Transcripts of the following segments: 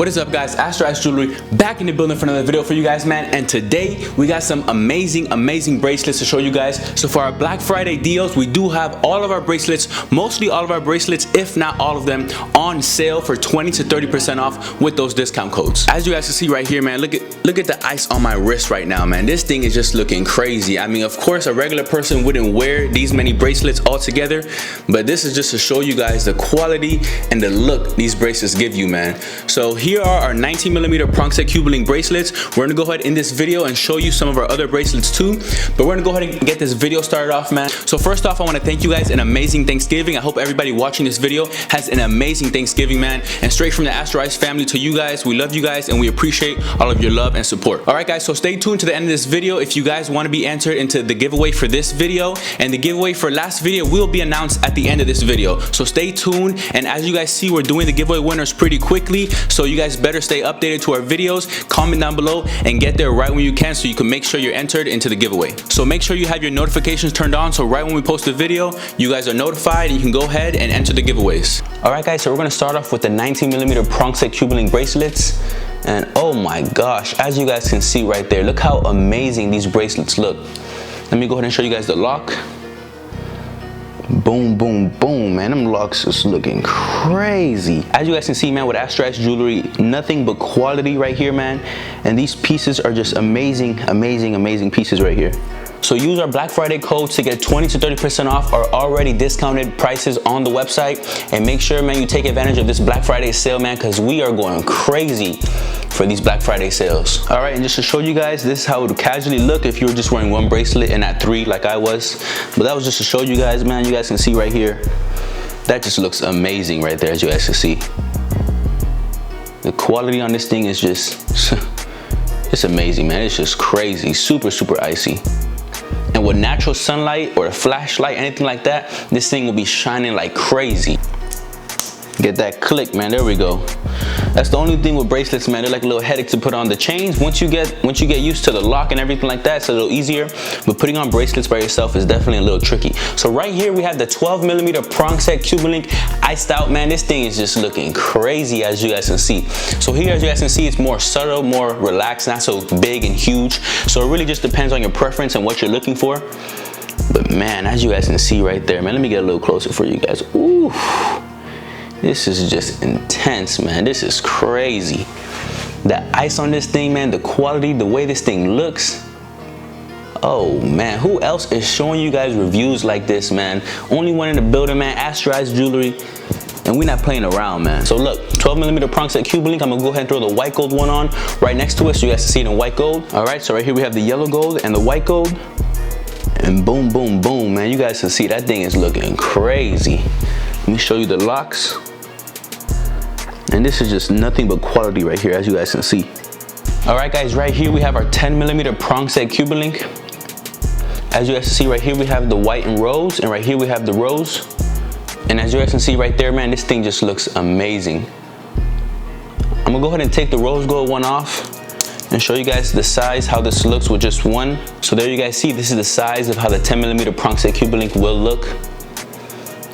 What is up, guys? Astroice Jewelry back in the building for another video for you guys, man. And today we got some amazing bracelets to show you guys. So for our Black Friday deals, we do have all of our bracelets, mostly all of our bracelets, if not all of them, on sale for 20 to 30% off with those discount codes. As you guys can see right here, man, look at the ice on my wrist right now, man. This thing is just looking crazy. I mean, of course, a regular person wouldn't wear these many bracelets all together, but this is just to show you guys the quality and the look these bracelets give you, man. So here are our 19mm Prong Cuban link bracelets. We're gonna go ahead in this video and show you some of our other bracelets too, but we're gonna go ahead and get this video started off, man. So first off, I want to thank you guys an amazing Thanksgiving. I hope everybody watching this video has an amazing Thanksgiving, man. And straight from the Astroice family to you guys, we love you guys and we appreciate all of your love and support. All right, guys, so stay tuned to the end of this video if you guys want to be entered into the giveaway for this video, and the giveaway for last video will be announced at the end of this video. So stay tuned, and as you guys see, we're doing the giveaway winners pretty quickly, so you guys better stay updated to our videos. Comment down below and get there right when you can so you can make sure you're entered into the giveaway. So make sure you have your notifications turned on, so right when we post a video, you guys are notified and you can go ahead and enter the giveaways. All right, guys, so we're gonna start off with the 19mm Prong Cuban link bracelets. And oh my gosh, as you guys can see right there, look how amazing these bracelets look. Let me go ahead and show you guys the lock. Boom, boom, boom, man. Them locks is looking crazy. As you guys can see, man, with Astroice Jewelry, nothing but quality right here, man. And these pieces are just amazing pieces right here. So use our Black Friday codes to get 20 to 30% off our already discounted prices on the website. And make sure, man, you take advantage of this Black Friday sale, man, because we are going crazy for these Black Friday sales. All right, and just to show you guys, this is how it would casually look if you were just wearing one bracelet and not three like I was. But that was just to show you guys, man. You guys can see right here, that just looks amazing right there, as you guys can see. The quality on this thing is just, it's amazing, man. It's just crazy, super icy. And with natural sunlight or a flashlight, anything like that, this thing will be shining like crazy. Get that click, man. There we go. That's the only thing with bracelets, man. They're like a little headache to put on. The chains, once you get used to the lock and everything like that, it's a little easier. But putting on bracelets by yourself is definitely a little tricky. So right here we have the 12mm Prong Cuban link iced out, man. This thing is just looking crazy, as you guys can see. So here, as you guys can see, it's more subtle, more relaxed, not so big and huge. So it really just depends on your preference and what you're looking for. But man, as you guys can see right there, man, let me get a little closer for you guys. Ooh. This is just intense, man. This is crazy. The ice on this thing, man, the quality, the way this thing looks. Oh man, who else is showing you guys reviews like this, man? Only one in the building, man. Astroice Jewelry, and we're not playing around, man. So look, 12mm Prong Cuban link. I'm gonna go ahead and throw the white gold one on right next to it so you guys can see it in white gold. All right, so right here we have the yellow gold and the white gold, and boom, boom, boom, man. You guys can see that thing is looking crazy. Let me show you the locks. And this is just nothing but quality right here, as you guys can see. All right, guys, right here we have our 10mm Prong Cuban link. As you guys can see right here, we have the white and rose, and right here we have the rose. And as you guys can see right there, man, this thing just looks amazing. I'm gonna go ahead and take the rose gold one off and show you guys the size, how this looks with just one. So there you guys see, this is the size of how the 10mm Prong Cuban link will look.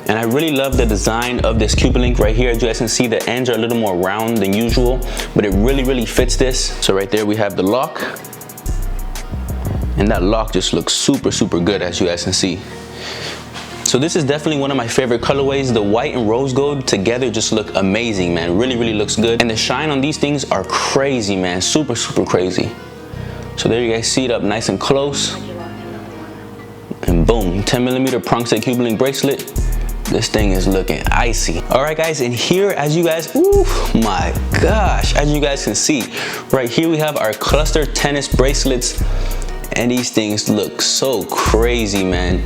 And I really love the design of this Cuban link right here. As you guys can see, the ends are a little more round than usual, but it really fits this. So right there we have the lock, and that lock just looks super good, as you guys can see. So this is definitely one of my favorite colorways. The white and rose gold together just look amazing, man. Really looks good. And the shine on these things are crazy, man. Super crazy. So there you guys see it up nice and close. And boom, 10mm Prong Cuban link bracelet. This thing is looking icy. All right, guys, and here, as you guys, ooh, my gosh, as you guys can see, right here we have our cluster tennis bracelets, and these things look so crazy, man.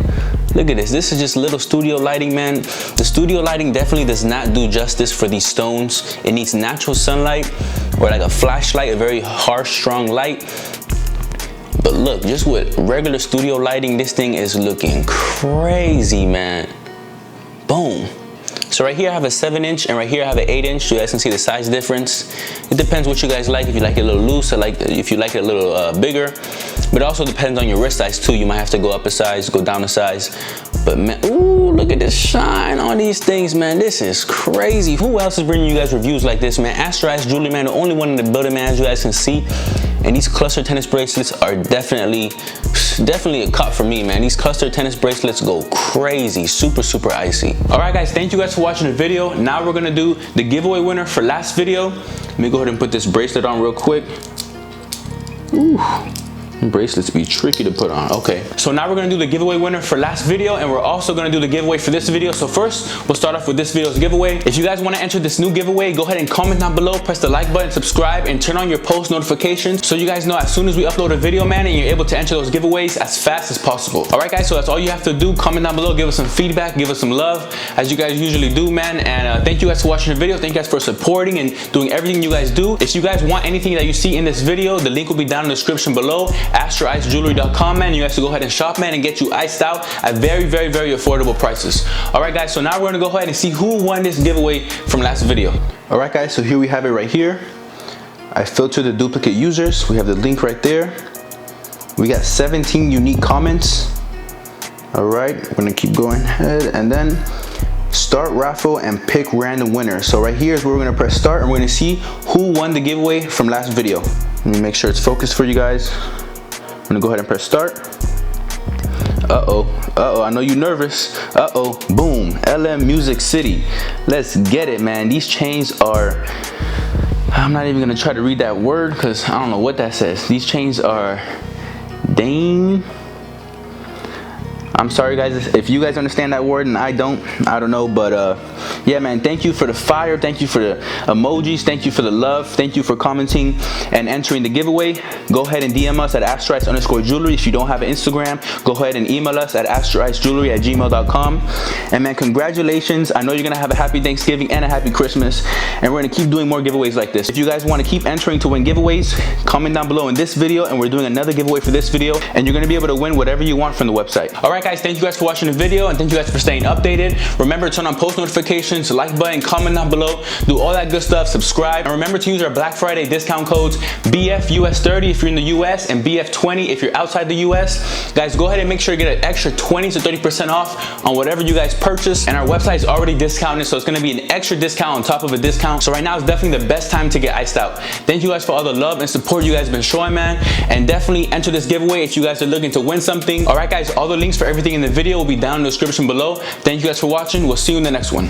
Look at this. This is just little studio lighting, man. The studio lighting definitely does not do justice for these stones. It needs natural sunlight or like a flashlight, a very harsh, strong light. But look, just with regular studio lighting, this thing is looking crazy, man. Boom. So right here I have a 7-inch, and right here I have an 8-inch. You guys can see the size difference. It depends what you guys like. If you like it a little loose, or if you like it a little bigger. But it also depends on your wrist size too. You might have to go up a size, go down a size. But man, ooh, look at the shine on these things, man. This is crazy. Who else is bringing you guys reviews like this, man? Astroice Jewelry, man, the only one in the building, man, as you guys can see. And these cluster tennis bracelets are definitely a cut for me, man. These cluster tennis bracelets go crazy, super icy. All right, guys, thank you guys for watching the video. Now we're gonna do the giveaway winner for last video. Let me go ahead and put this bracelet on real quick. Ooh. Bracelets be tricky to put on. Okay, so now we're gonna do the giveaway winner for last video, and we're also gonna do the giveaway for this video. So first, we'll start off with this video's giveaway. If you guys wanna enter this new giveaway, go ahead and comment down below, press the like button, subscribe, and turn on your post notifications so you guys know as soon as we upload a video, man, and you're able to enter those giveaways as fast as possible. All right, guys, so that's all you have to do. Comment down below, give us some feedback, give us some love, as you guys usually do, man. And thank you guys for watching the video. Thank you guys for supporting and doing everything you guys do. If you guys want anything that you see in this video, the link will be down in the description below. Astroicejewelry.com, man. You guys to go ahead and shop, man, and get you iced out at very affordable prices. All right, guys, so now we're gonna go ahead and see who won this giveaway from last video. All right, guys, so here we have it right here. I filtered the duplicate users. We have the link right there. We got 17 unique comments. All right, we're gonna keep going ahead and then start raffle and pick random winner. So right here is where we're gonna press start, and we're gonna see who won the giveaway from last video. Let me make sure it's focused for you guys. I'm gonna go ahead and press start. I know you're nervous. Boom, LM Music City. Let's get it, man. These chains are, I'm not even gonna try to read that word because I don't know what that says. These chains are dang. I'm sorry, guys, if you guys understand that word and I don't know, but yeah, man, thank you for the fire, thank you for the emojis, thank you for the love, thank you for commenting and entering the giveaway. Go ahead and DM us at Astroice_jewelry. If you don't have an Instagram, go ahead and email us at astroicejewelry@gmail.com. And man, congratulations. I know you're gonna have a happy Thanksgiving and a happy Christmas, and we're gonna keep doing more giveaways like this. If you guys want to keep entering to win giveaways, comment down below in this video, and we're doing another giveaway for this video, and you're gonna be able to win whatever you want from the website. All right, guys, thank you guys for watching the video, and thank you guys for staying updated. Remember to turn on post notifications, like button, comment down below, do all that good stuff, subscribe, and remember to use our Black Friday discount codes BFUS30 if you're in the US and BF20 if you're outside the US. Guys, go ahead and make sure you get an extra 20 to 30% off on whatever you guys purchase, and our website is already discounted, so it's going to be an extra discount on top of a discount. So right now is definitely the best time to get iced out. Thank you guys for all the love and support you guys been showing, man, and definitely enter this giveaway if you guys are looking to win something. All right, guys, all the links for everything in the video will be down in the description below. Thank you guys for watching. We'll see you in the next one.